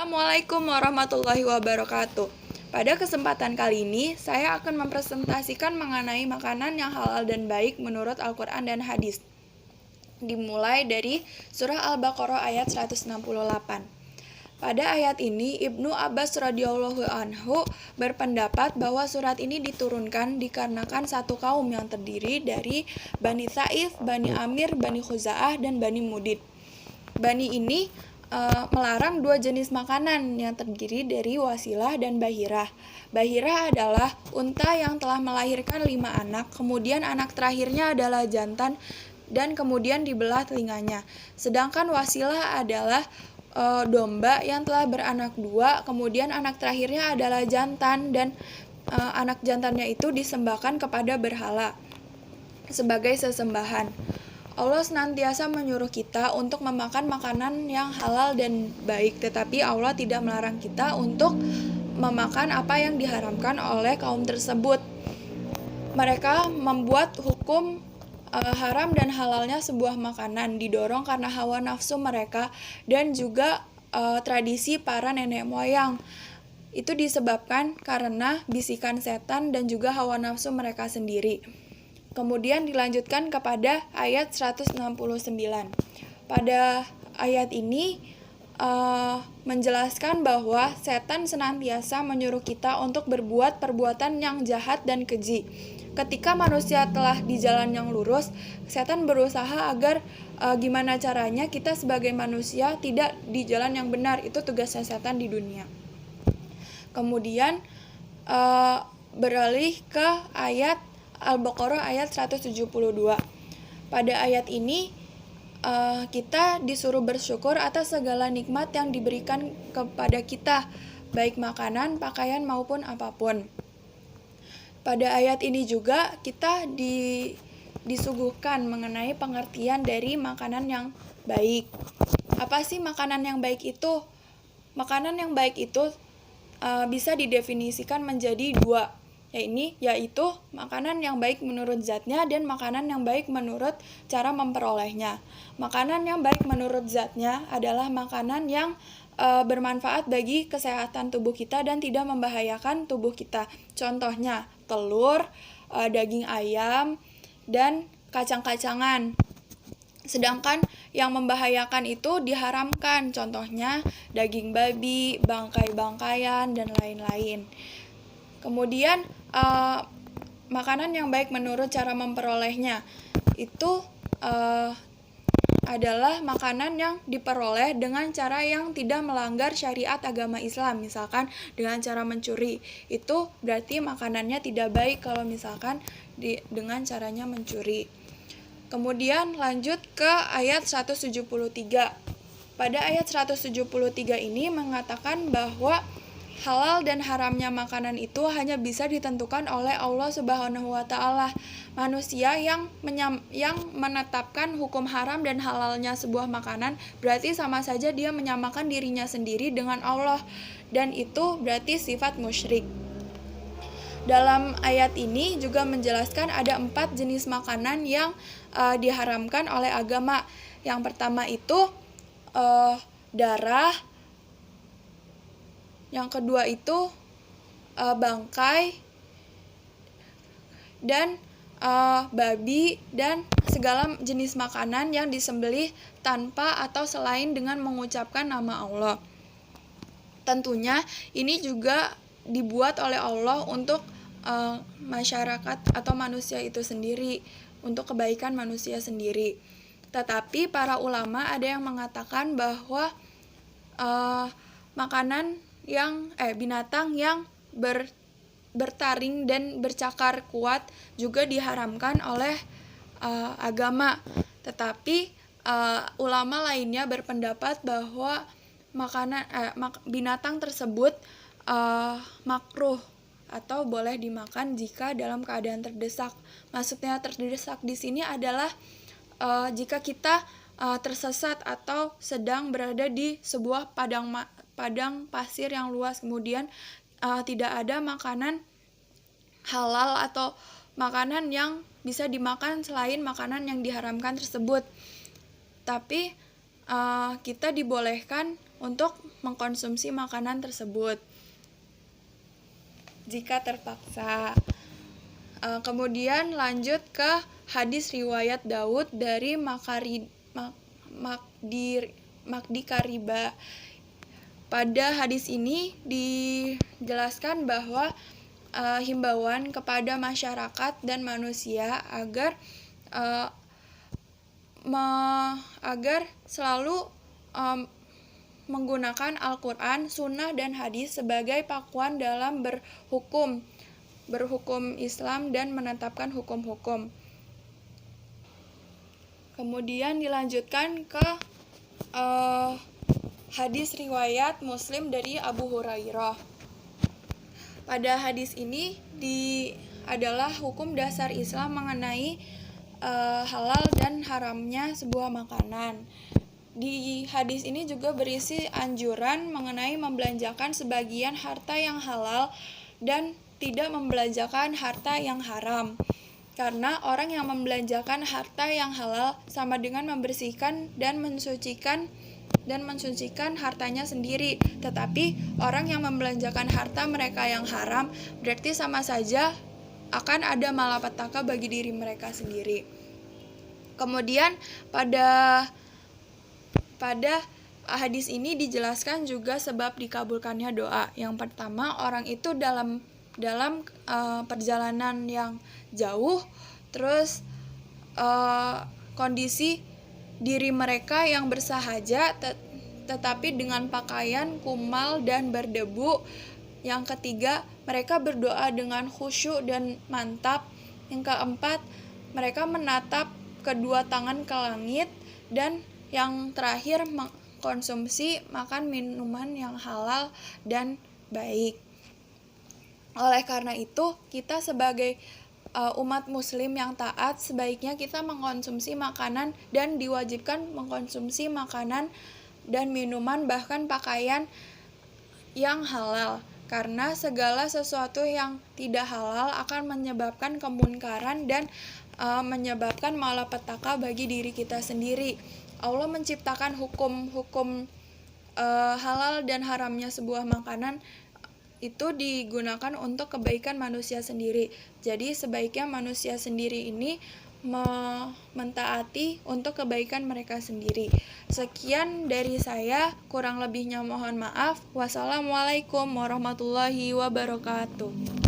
Assalamualaikum warahmatullahi wabarakatuh. Pada kesempatan kali ini, saya akan mempresentasikan mengenai makanan yang halal dan baik menurut Al-Quran dan hadis. Dimulai dari surah Al-Baqarah ayat 168. Pada ayat ini, Ibnu Abbas radhiyallahu anhu berpendapat bahwa surat ini diturunkan dikarenakan satu kaum yang terdiri dari Bani Sa'if, Bani Amir, Bani Khuza'ah, dan Bani Mudid. Bani ini melarang dua jenis makanan yang terdiri dari wasilah dan bahirah. Bahirah adalah unta yang telah melahirkan 5 anak, kemudian anak terakhirnya adalah jantan dan kemudian dibelah telinganya. Sedangkan wasilah adalah domba yang telah beranak 2, kemudian anak terakhirnya adalah jantan dan anak jantannya itu disembahkan kepada berhala sebagai sesembahan. Allah senantiasa menyuruh kita untuk memakan makanan yang halal dan baik, tetapi Allah tidak melarang kita untuk memakan apa yang diharamkan oleh kaum tersebut. Mereka membuat hukum haram dan halalnya sebuah makanan didorong karena hawa nafsu mereka dan juga tradisi para nenek moyang. Itu disebabkan karena bisikan setan dan juga hawa nafsu mereka sendiri. Kemudian dilanjutkan kepada ayat 169. Pada ayat ini menjelaskan bahwa setan senantiasa menyuruh kita untuk berbuat perbuatan yang jahat dan keji. Ketika manusia telah di jalan yang lurus, setan berusaha agar gimana caranya kita sebagai manusia tidak di jalan yang benar. Itu tugasnya setan di dunia. Kemudian beralih ke ayat Al-Baqarah ayat 172. Pada ayat ini kita disuruh bersyukur atas segala nikmat yang diberikan kepada kita, baik makanan, pakaian maupun apapun. Pada ayat ini juga kita disuguhkan mengenai pengertian dari makanan yang baik. Apa sih makanan yang baik itu? Makanan yang baik itu bisa didefinisikan menjadi 2, yaitu makanan yang baik menurut zatnya dan makanan yang baik menurut cara memperolehnya. Makanan yang baik menurut zatnya adalah makanan yang bermanfaat bagi kesehatan tubuh kita dan tidak membahayakan tubuh kita. Contohnya telur, daging ayam, dan kacang-kacangan. Sedangkan yang membahayakan itu diharamkan, contohnya daging babi, bangkai-bangkaian, dan lain-lain. Kemudian makanan yang baik menurut cara memperolehnya itu adalah makanan yang diperoleh dengan cara yang tidak melanggar syariat agama Islam. Misalkan dengan cara mencuri, itu berarti makanannya tidak baik kalau misalkan dengan caranya mencuri. Kemudian lanjut ke ayat 173. Pada ayat 173 ini mengatakan bahwa halal dan haramnya makanan itu hanya bisa ditentukan oleh Allah Subhanahu wa Ta'ala. Manusia yang menetapkan hukum haram dan halalnya sebuah makanan berarti sama saja dia menyamakan dirinya sendiri dengan Allah, dan itu berarti sifat musyrik. Dalam ayat ini juga menjelaskan ada 4 jenis makanan yang diharamkan oleh agama. Yang pertama itu darah. Yang kedua itu bangkai dan babi dan segala jenis makanan yang disembelih tanpa atau selain dengan mengucapkan nama Allah. Tentunya ini juga dibuat oleh Allah untuk masyarakat atau manusia itu sendiri, untuk kebaikan manusia sendiri. Tetapi para ulama ada yang mengatakan bahwa binatang yang bertaring dan bercakar kuat juga diharamkan oleh agama. Tetapi ulama lainnya berpendapat bahwa binatang tersebut makruh atau boleh dimakan jika dalam keadaan terdesak. Maksudnya terdesak di sini adalah jika kita tersesat atau sedang berada di sebuah padang pasir yang luas, kemudian tidak ada makanan halal atau makanan yang bisa dimakan selain makanan yang diharamkan tersebut. Tapi kita dibolehkan untuk mengkonsumsi makanan tersebut jika terpaksa. Kemudian lanjut ke hadis riwayat Daud dari Makdi Kariba. Pada hadis ini dijelaskan bahwa himbauan kepada masyarakat dan manusia agar selalu menggunakan Al-Quran, Sunnah, dan hadis sebagai pakuan dalam berhukum Islam dan menetapkan hukum-hukum. Kemudian dilanjutkan ke hadis riwayat Muslim dari Abu Hurairah. Pada hadis ini adalah hukum dasar Islam mengenai halal dan haramnya sebuah makanan. Di hadis ini juga berisi anjuran mengenai membelanjakan sebagian harta yang halal dan tidak membelanjakan harta yang haram. Karena orang yang membelanjakan harta yang halal sama dengan membersihkan dan mensucikan hartanya sendiri. Tetapi orang yang membelanjakan harta mereka yang haram berarti sama saja akan ada malapetaka bagi diri mereka sendiri. Kemudian pada hadis ini dijelaskan juga sebab dikabulkannya doa. Yang pertama, orang itu dalam perjalanan yang jauh, terus kondisi diri mereka yang bersahaja tetapi dengan pakaian kumal dan berdebu. Yang ketiga, mereka berdoa dengan khusyuk dan mantap. Yang keempat, mereka menatap kedua tangan ke langit. Dan yang terakhir, mengkonsumsi makan minuman yang halal dan baik. Oleh karena itu, kita sebagai umat muslim yang taat, sebaiknya kita mengkonsumsi makanan dan diwajibkan mengkonsumsi makanan dan minuman, bahkan pakaian yang halal. Karena segala sesuatu yang tidak halal akan menyebabkan kemunkaran dan menyebabkan malapetaka bagi diri kita sendiri. Allah menciptakan hukum-hukum halal dan haramnya sebuah makanan itu digunakan untuk kebaikan manusia sendiri. Jadi sebaiknya manusia sendiri ini mentaati untuk kebaikan mereka sendiri. Sekian dari saya, kurang lebihnya mohon maaf. Wassalamualaikum warahmatullahi wabarakatuh.